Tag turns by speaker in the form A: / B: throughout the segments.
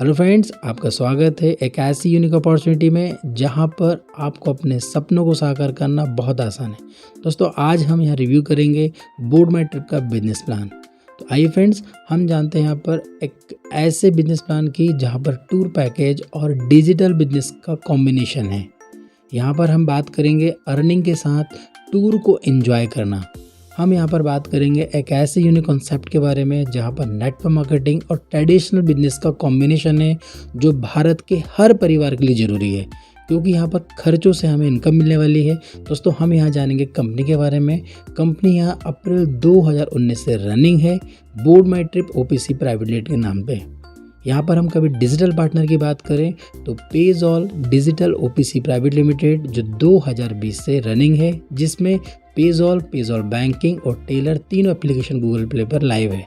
A: Hello friends, आपका स्वागत है एक ऐसी यूनिक अपॉर्चुनिटी में जहां पर आपको अपने सपनों को साकार करना बहुत आसान है। दोस्तों, आज हम यहां रिव्यू करेंगे बोर्ड माई ट्रिप का बिजनेस प्लान। तो आइए फ्रेंड्स, हम जानते हैं यहां पर एक ऐसे बिजनेस प्लान की जहां पर टूर पैकेज और डिजिटल बिजनेस का कॉम्बिनेशन है। यहाँ पर हम बात करेंगे अर्निंग के साथ टूर को एंजॉय करना। हम यहाँ पर बात करेंगे एक ऐसे यूनिक कॉन्सेप्ट के बारे में जहाँ पर नेटवर्क मार्केटिंग और ट्रेडिशनल बिजनेस का कॉम्बिनेशन है, जो भारत के हर परिवार के लिए ज़रूरी है, क्योंकि यहाँ पर खर्चों से हमें इनकम मिलने वाली है। दोस्तों, हम यहाँ जानेंगे कंपनी के बारे में। कंपनी यहाँ अप्रैल 2019 से रनिंग है, बोर्ड माई ट्रिप ओपीसी प्राइवेट लिमिटेड के नाम पे। यहाँ पर हम कभी डिजिटल पार्टनर की बात करें तो पेजॉल डिजिटल ओपीसी प्राइवेट लिमिटेड जो 2020 से रनिंग है, जिसमें पेजॉल बैंकिंग और टेलर तीनों एप्लीकेशन गूगल प्ले पर लाइव है।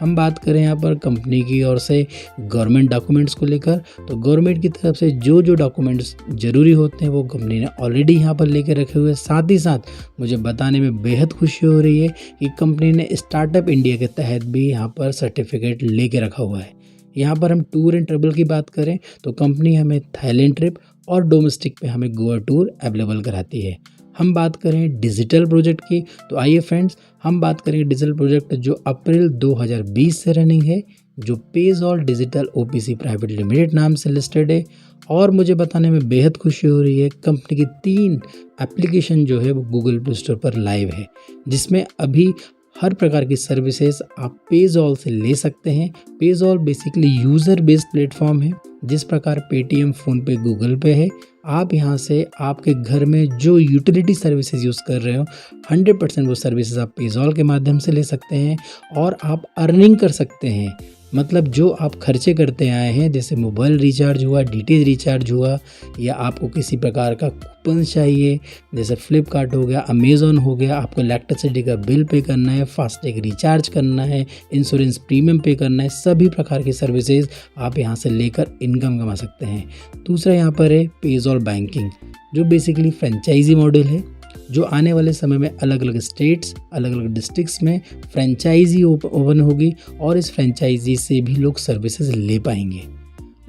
A: हम बात करें यहाँ पर कंपनी की ओर से गवर्नमेंट डॉक्यूमेंट्स को लेकर, तो गवर्नमेंट की तरफ से जो डॉक्यूमेंट्स ज़रूरी होते हैं वो कंपनी ने ऑलरेडी यहाँ पर लेकर रखे हुए। साथ ही साथ मुझे बताने में बेहद खुशी हो रही है कि कंपनी ने स्टार्टअप इंडिया के तहत भी यहाँ पर सर्टिफिकेट लेके रखा हुआ है। यहाँ पर हम टूर एंड ट्रेवल की बात करें तो कंपनी हमें थाईलैंड ट्रिप और डोमेस्टिक पे हमें गोवा टूर अवेलेबल कराती है। हम बात करें डिजिटल प्रोजेक्ट की तो आइए फ्रेंड्स, हम बात करेंगे डिजिटल प्रोजेक्ट जो अप्रैल 2020 से रनिंग है, जो पेजॉल डिजिटल ओपीसी प्राइवेट लिमिटेड नाम से लिस्टेड है। और मुझे बताने में बेहद खुशी हो रही है, कंपनी की 3 एप्लीकेशन जो है वो गूगल प्ले स्टोर पर लाइव है, जिसमें अभी हर प्रकार की सर्विसेज आप पेजॉल से ले सकते हैं। पेजॉल बेसिकली यूज़र बेस्ड प्लेटफॉर्म है, जिस प्रकार पेटीएम, फ़ोनपे, गूगल पे है। आप यहाँ से आपके घर में जो यूटिलिटी सर्विसेज यूज़ कर रहे हो 100% वो सर्विसेज आप पेजॉल के माध्यम से ले सकते हैं और आप अर्निंग कर सकते हैं। मतलब जो आप खर्चे करते आए हैं, जैसे मोबाइल रिचार्ज हुआ, डीटीएच रिचार्ज हुआ, या आपको किसी प्रकार का कूपन चाहिए, जैसे फ्लिपकार्ट हो गया, अमेज़ॉन हो गया, आपको इलेक्ट्रिसिटी का बिल पे करना है, फास्टैग रिचार्ज करना है, इंश्योरेंस प्रीमियम पे करना है, सभी प्रकार की सर्विसेज आप यहाँ से लेकर इनकम कमा सकते हैं। दूसरा यहाँ पर है पेजॉल बैंकिंग, जो बेसिकली फ्रेंचाइजी मॉडल है, जो आने वाले समय में अलग अलग स्टेट्स, अलग अलग डिस्ट्रिक्ट्स में फ्रेंचाइजी ओपन होगी और इस फ्रेंचाइजी से भी लोग सर्विसेज ले पाएंगे।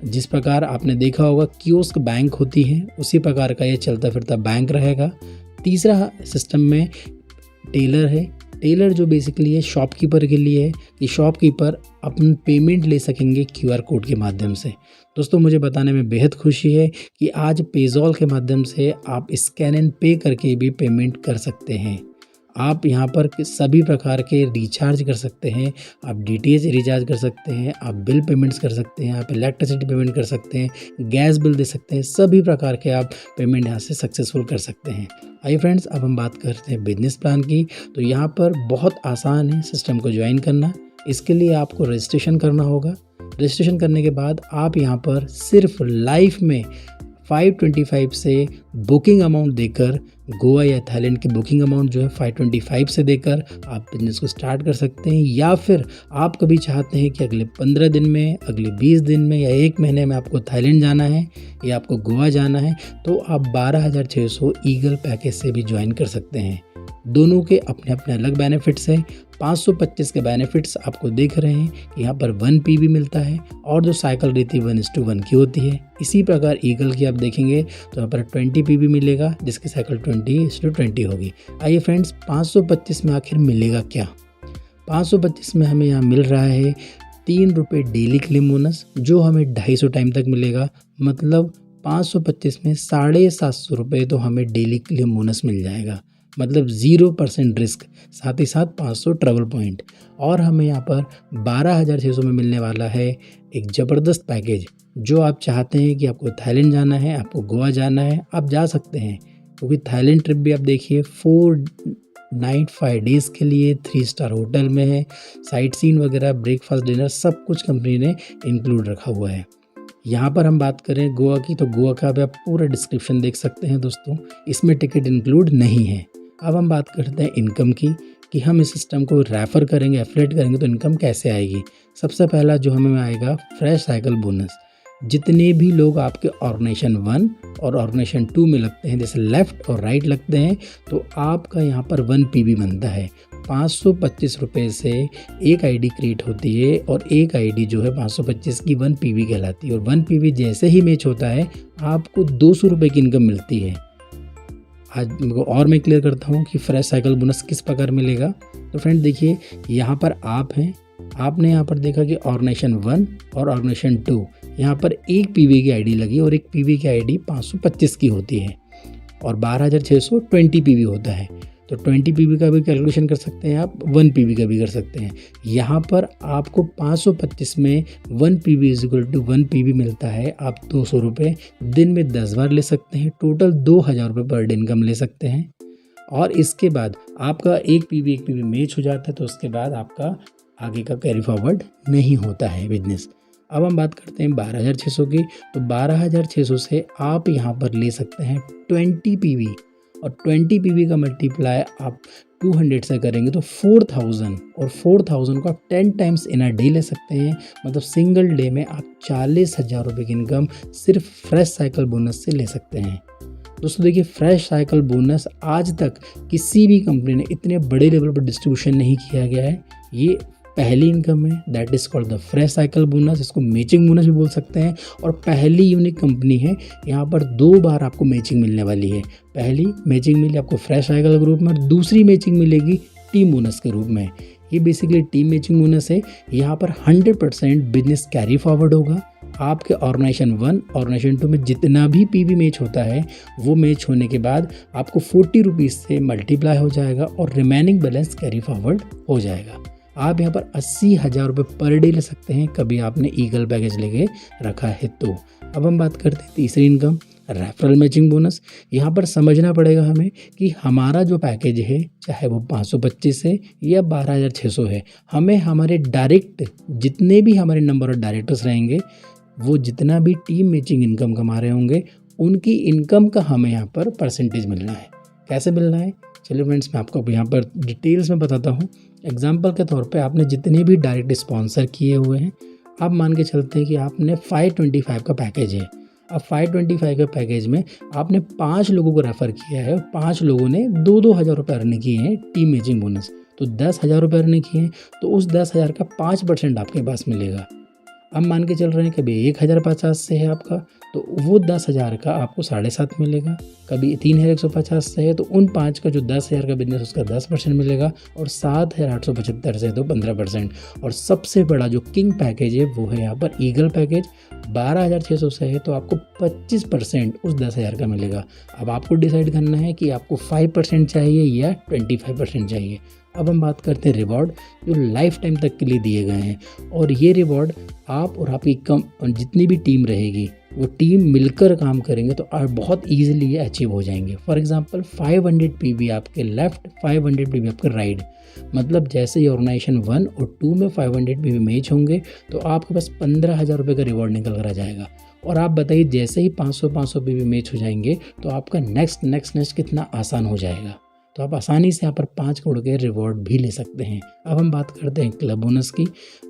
A: जिस प्रकार आपने देखा होगा कियोस्क बैंक होती है, उसी प्रकार का ये चलता फिरता बैंक रहेगा। तीसरा सिस्टम में टेलर है। टेलर जो बेसिकली है शॉपकीपर के लिए है कि शॉपकीपर अपन पेमेंट ले सकेंगे क्यूआर कोड के माध्यम से। दोस्तों, मुझे बताने में बेहद खुशी है कि आज पेजॉल के माध्यम से आप स्कैन एंड पे करके भी पेमेंट कर सकते हैं। आप यहाँ पर सभी प्रकार के रिचार्ज कर सकते हैं, आप डीटीएच रिचार्ज कर सकते हैं, आप बिल पेमेंट्स कर सकते हैं, आप इलेक्ट्रिसिटी पेमेंट कर सकते हैं, गैस बिल दे सकते हैं, सभी प्रकार के आप पेमेंट यहाँ से सक्सेसफुल कर सकते हैं। आइए फ्रेंड्स, अब हम बात करते हैं बिजनेस प्लान की। तो यहाँ पर बहुत आसान है सिस्टम को ज्वाइन करना। इसके लिए आपको रजिस्ट्रेशन करना होगा। रजिस्ट्रेशन करने के बाद आप यहाँ पर सिर्फ लाइफ में 525 से बुकिंग अमाउंट देकर, गोवा या थाईलैंड की बुकिंग अमाउंट जो है 525 से देकर आप बिजनेस को स्टार्ट कर सकते हैं। या फिर आप कभी चाहते हैं कि अगले 15 दिन में, अगले 20 दिन में या 1 महीने में आपको थाईलैंड जाना है या आपको गोवा जाना है, तो आप 12,600 ईगल पैकेज से भी ज्वाइन कर सकते हैं। दोनों के अपने अपने अलग बेनिफिट्स हैं। 525 के बेनिफिट्स आपको देख रहे हैं कि यहाँ पर 1 पीबी मिलता है और जो साइकिल रहती है 1:1 की होती है। इसी प्रकार ईगल की आप देखेंगे तो यहाँ पर 20 पीबी मिलेगा, जिसकी साइकिल 20:20 होगी। आइए फ्रेंड्स, 525 में आखिर मिलेगा क्या? 525 में हमें यहाँ मिल रहा है 3 रुपये डेली क्लेम बोनस, जो हमें 250 टाइम तक मिलेगा। मतलब 525 में 750 रुपये तो हमें डेली क्लेम बोनस मिल जाएगा। मतलब 0% रिस्क, साथ ही साथ 500 ट्रैवल पॉइंट। और हमें यहाँ पर 12,600 में मिलने वाला है एक ज़बरदस्त पैकेज। जो आप चाहते हैं कि आपको थाईलैंड जाना है, आपको गोवा जाना है, आप जा सकते हैं, क्योंकि थाईलैंड ट्रिप भी आप देखिए 4 नाइट 5 डेज़ के लिए 3 स्टार होटल में है। साइट सीन वगैरह, ब्रेकफास्ट, डिनर सब कुछ कंपनी ने इंक्लूड रखा हुआ है। यहाँ पर हम बात करें गोवा की, तो गोवा का भी आप पूरा डिस्क्रिप्शन देख सकते हैं दोस्तों, इसमें टिकट इंक्लूड नहीं है। अब हम बात करते हैं इनकम की कि हम इस सिस्टम को रेफ़र करेंगे, एफिलिएट करेंगे तो इनकम कैसे आएगी। सबसे पहला जो हमें आएगा फ्रेश साइकिल बोनस। जितने भी लोग आपके ऑर्गेनाइजेशन 1 और ऑर्गेनाइजेशन 2 में लगते हैं, जैसे लेफ़्ट और राइट लगते हैं, तो आपका यहाँ पर 1 पीबी बनता है। ₹525 से एक आईडी क्रिएट होती है और एक आईडी जो है 525 की 1 पीवी कहलाती है और 1 पीवी जैसे ही मैच होता है आपको ₹200 की इनकम मिलती है। आज और मैं क्लियर करता हूँ कि फ्रेश साइकिल बोनस किस प्रकार मिलेगा। तो फ्रेंड देखिए, यहाँ पर आप हैं, आपने यहाँ पर देखा कि ऑर्गेनाइजेशन 1 और ऑर्गेनाइजेशन 2, यहाँ पर एक पीवी की आईडी लगी और एक पीवी की आईडी 525 की होती है और 12,620 पीवी होता है। तो 20 पीवी का भी कैलकुलेशन कर सकते हैं आप, 1 पीवी का भी कर सकते हैं। यहाँ पर आपको 525 में 1 PV is equal to 1 PV मिलता है। आप ₹200 दिन में 10 बार ले सकते हैं, टोटल ₹2000 पर डे इनकम ले सकते हैं। और इसके बाद आपका एक पीवी मैच हो जाता है तो उसके बाद आपका आगे का कैरी फॉरवर्ड नहीं होता है बिजनेस। अब हम बात करते हैं 12,600 की। तो 12,600 से आप यहाँ पर ले सकते हैं 20 पीवी और 20 पीवी का मल्टीप्लाई आप 200 से करेंगे तो 4,000 और 4,000 को आप 10 टाइम्स इन अ डे ले सकते हैं। मतलब सिंगल डे में आप ₹40,000 की इनकम सिर्फ फ्रेश साइकिल बोनस से ले सकते हैं। दोस्तों देखिए, फ्रेश साइकिल बोनस आज तक किसी भी कंपनी ने इतने बड़े लेवल पर डिस्ट्रीब्यूशन नहीं किया गया है। ये पहली इनकम है, that is called the fresh cycle bonus. इसको मैचिंग बोनस भी बोल सकते हैं और पहली यूनिक कंपनी है। यहाँ पर 2 बार आपको मैचिंग मिलने वाली है। पहली मैचिंग मिली आपको फ्रेश साइकिल के रूप में और दूसरी मैचिंग मिलेगी टीम बोनस के रूप में। ये बेसिकली टीम मैचिंग बोनस है। यहाँ पर 100% बिजनेस कैरी फॉरवर्ड होगा। आपके ऑर्गेनाइजेशन 1 ऑर्गेनाइजेशन 2 में जितना भी पीवी मैच होता है वो मैच होने के बाद आपको ₹40 से मल्टीप्लाई हो जाएगा और रिमेनिंग बैलेंस कैरी फॉरवर्ड हो जाएगा। आप यहाँ पर ₹80,000 पर डे ले सकते हैं, कभी आपने ईगल पैकेज लेके रखा है तो। अब हम बात करते हैं तीसरी इनकम, रेफरल मैचिंग बोनस। यहाँ पर समझना पड़ेगा हमें कि हमारा जो पैकेज है, चाहे वो 525 है या 12,600 है, हमें हमारे डायरेक्ट जितने भी हमारे नंबर ऑफ डायरेक्टर्स रहेंगे, वो जितना भी टीम मैचिंग इनकम कमा रहे होंगे, उनकी इनकम का हमें यहाँ पर परसेंटेज मिलना है। कैसे मिलना है, चलिए फ्रेंड्स मैं आपको यहाँ पर डिटेल्स में बताता हूँ। एग्जाम्पल के तौर पे आपने जितने भी डायरेक्ट स्पॉन्सर किए हुए हैं, आप मान के चलते हैं कि आपने 525 का पैकेज है। अब 525 के पैकेज में आपने 5 लोगों को रेफ़र किया है और 5 लोगों ने 2-2 हज़ार रुपये अर्न किए हैं टीम मैचिंग बोनस, तो 10,000 रुपये अर्न किए हैं, तो उस 10,000 का 5% आपके पास मिलेगा। अब मान के चल रहे हैं कभी 1,050 से है आपका, तो वो 10,000 का आपको 7.5 मिलेगा। कभी 3,150 से है तो उन 5 का जो 10,000 का बिजनेस उसका 10% मिलेगा और 7,875 से तो 15%। और सबसे बड़ा जो किंग पैकेज है वो है यहाँ पर ईगल पैकेज। 12,600 से है तो आपको 25% उस 10,000 का मिलेगा। अब आपको डिसाइड करना है कि आपको 5% चाहिए या 25% चाहिए। अब हम बात करते हैं रिवॉर्ड, जो लाइफ टाइम तक के लिए दिए गए हैं। और ये रिवॉर्ड आप और आपकी जितनी भी टीम रहेगी, वो टीम मिलकर काम करेंगे तो आप बहुत ईजिली ये अचीव हो जाएंगे। फॉर एग्जांपल 500 पीवी आपके लेफ्ट, 500 पीवी आपके राइट। मतलब जैसे ही ऑर्गेनाइजेशन 1 और 2 में 500 पीवी मैच होंगे तो आपके पास 15,000 रुपये का रिवॉर्ड निकल कर आ जाएगा। और आप बताइए जैसे ही 500 पीवी मैच हो जाएंगे तो आपका नेक्स्ट कितना आसान हो जाएगा। तो आप आसानी से यहाँ पर 5 करोड़ के रिवॉर्ड भी ले सकते हैं। अब हम बात करते हैं क्लब बोनस की।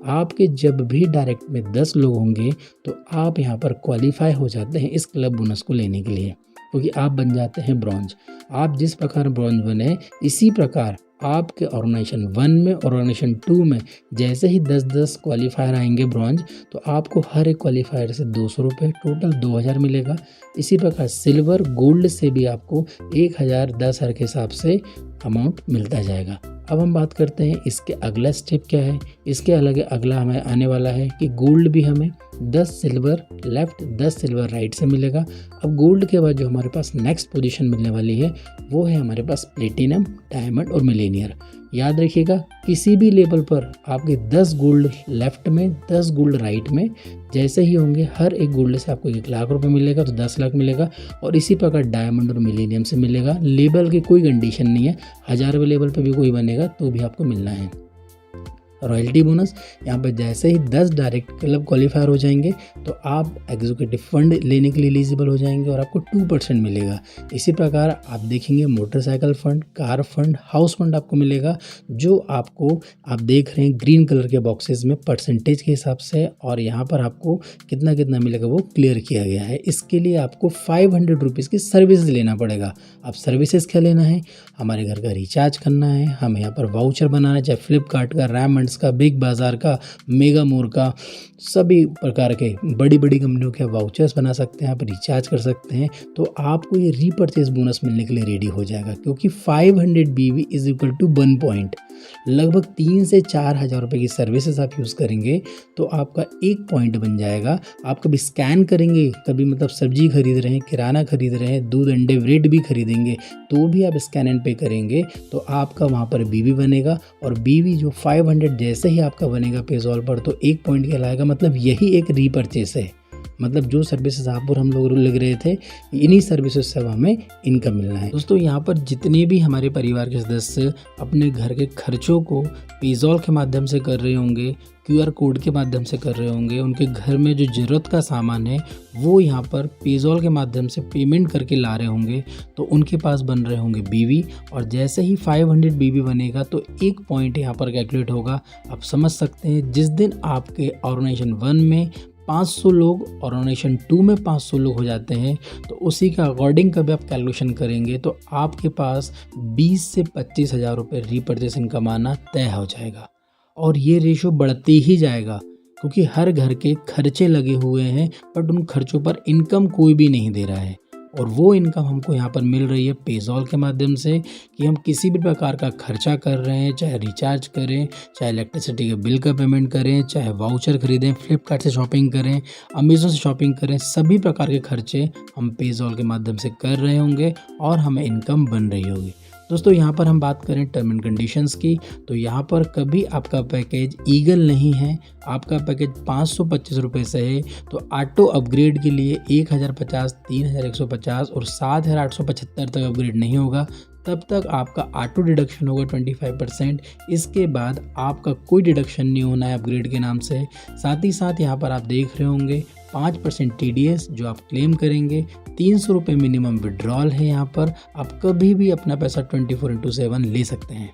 A: आपके जब भी डायरेक्ट में 10 लोग होंगे तो आप यहाँ पर क्वालिफाई हो जाते हैं इस क्लब बोनस को लेने के लिए, क्योंकि आप बन जाते हैं ब्रॉन्ज। आप जिस प्रकार ब्रॉन्ज बने, इसी प्रकार आपके ऑर्गेनाइजेशन 1 में और ऑर्गेनाइजेशन 2 में जैसे ही 10-10 क्वालिफायर आएंगे ब्रॉन्ज, तो आपको हर एक क्वालिफायर से 200 रुपये, टोटल 2,000 मिलेगा। इसी प्रकार सिल्वर, गोल्ड से भी आपको 1,000, 10,000 के हिसाब से अमाउंट मिलता जाएगा। अब हम बात करते हैं इसके अगला स्टेप क्या है। इसके अगला हमें आने वाला है कि गोल्ड भी हमें 10 सिल्वर लेफ्ट, 10 सिल्वर राइट से मिलेगा। अब गोल्ड के बाद जो हमारे पास नेक्स्ट पोजीशन मिलने वाली है वो है हमारे पास प्लेटिनम, डायमंड और मिलेनियर। याद रखिएगा, किसी भी लेवल पर आपके 10 गोल्ड लेफ्ट में, 10 गोल्ड राइट में जैसे ही होंगे, हर एक गोल्ड से आपको 1 लाख रुपए मिलेगा तो 10 लाख मिलेगा। और इसी प्रकार डायमंड और मिलेनियम से मिलेगा। लेवल की कोई कंडीशन नहीं है, 1,000 लेवल पर भी कोई बनेगा तो भी आपको मिलना है। रॉयल्टी बोनस, यहाँ पर जैसे ही 10 डायरेक्ट क्लब क्वालिफायर हो जाएंगे तो आप एग्जीक्यूटिव फंड लेने के लिए एलिजिबल हो जाएंगे और आपको 2% मिलेगा। इसी प्रकार आप देखेंगे motorcycle fund, car fund, house fund आपको मिलेगा, जो आपको आप देख रहे हैं ग्रीन कलर के बॉक्सेस में परसेंटेज के हिसाब से, और यहाँ पर आपको कितना कितना मिलेगा वो क्लियर किया गया है। इसके लिए आपको 500 रुपीज़ की सर्विसेज लेना पड़ेगा। अब सर्विसेज क्या लेना है, हमारे घर का रिचार्ज करना है, हमें यहाँ पर वाउचर बनाना है, चाहे फ्लिपकार्ट का, रैमंड्स का, बिग बाज़ार का, मेगा मोर का, सभी प्रकार के बड़ी बड़ी कंपनियों के वाउचर्स बना सकते हैं, आप रिचार्ज कर सकते हैं। तो आपको ये रीपर्चेज बोनस मिलने के लिए रेडी हो जाएगा, क्योंकि 500 BV is equal to 1 point. लगभग 3 से 4 हज़ार रुपये की सर्विसेज आप यूज़ करेंगे तो आपका 1 पॉइंट बन जाएगा। आप कभी स्कैन करेंगे, कभी मतलब सब्जी खरीद रहे हैं, किराना खरीद रहे हैं, दूध अंडे ब्रेड भी खरीदेंगे, तो भी आप स्कैन एंड पे करेंगे तो आपका वहाँ पर BV बनेगा, और BV जो 500 जैसे ही आपका बनेगा पेजॉल पर तो 1 पॉइंट कहलाएगा। मतलब यही एक रीपर्चेस है, मतलब जो सर्विसेज आप और हम लोग लग रहे थे, इन्हीं सर्विसेज से हमें इनकम मिलना है। दोस्तों यहाँ पर जितने भी हमारे परिवार के सदस्य अपने घर के खर्चों को पेजॉल के माध्यम से कर रहे होंगे, QR कोड के माध्यम से कर रहे होंगे, उनके घर में जो ज़रूरत का सामान है वो यहाँ पर पेजॉल के माध्यम से पेमेंट करके ला रहे होंगे, तो उनके पास बन रहे होंगे BV, और जैसे ही 500 BV बनेगा तो 1 पॉइंट यहाँ पर कैलकुलेट होगा। आप समझ सकते हैं जिस दिन आपके ऑर्गेनाइजेशन 1 में 500 लोग और ऑर्गेनाइजेशन 2 में 500 लोग हो जाते हैं, तो उसी का अकॉर्डिंग कभी आप कैलकुलेशन करेंगे तो आपके पास 20 से 25 हज़ार रुपये रीपर्चेस इनकम आना तय हो जाएगा। और ये रेशो बढ़ते ही जाएगा, क्योंकि हर घर के खर्चे लगे हुए हैं, बट उन खर्चों पर इनकम कोई भी नहीं दे रहा है, और वो इनकम हमको यहाँ पर मिल रही है पेजॉल के माध्यम से, कि हम किसी भी प्रकार का खर्चा कर रहे हैं, चाहे रिचार्ज करें, चाहे इलेक्ट्रिसिटी के बिल का पेमेंट करें, चाहे वाउचर खरीदें, फ्लिपकार्ट से शॉपिंग करें, अमेज़न से शॉपिंग करें, सभी प्रकार के खर्चे हम पेजॉल के माध्यम से कर रहे होंगे और हमें इनकम बन रही होगी। दोस्तों यहाँ पर हम बात करें टर्म एंड कंडीशंस की, तो यहाँ पर कभी आपका पैकेज ईगल नहीं है, आपका पैकेज 525 रुपये से है, तो ऑटो अपग्रेड के लिए 1050, 3150 और 7875 तक अपग्रेड नहीं होगा, तब तक आपका ऑटो डिडक्शन होगा 25%। इसके बाद आपका कोई डिडक्शन नहीं होना है अपग्रेड के नाम से। साथ ही साथ यहाँ पर आप देख रहे होंगे 5% TDS जो आप क्लेम करेंगे, 300 रुपये मिनिमम विड्रॉल है। यहाँ पर आप कभी भी अपना पैसा 24/7 ले सकते हैं।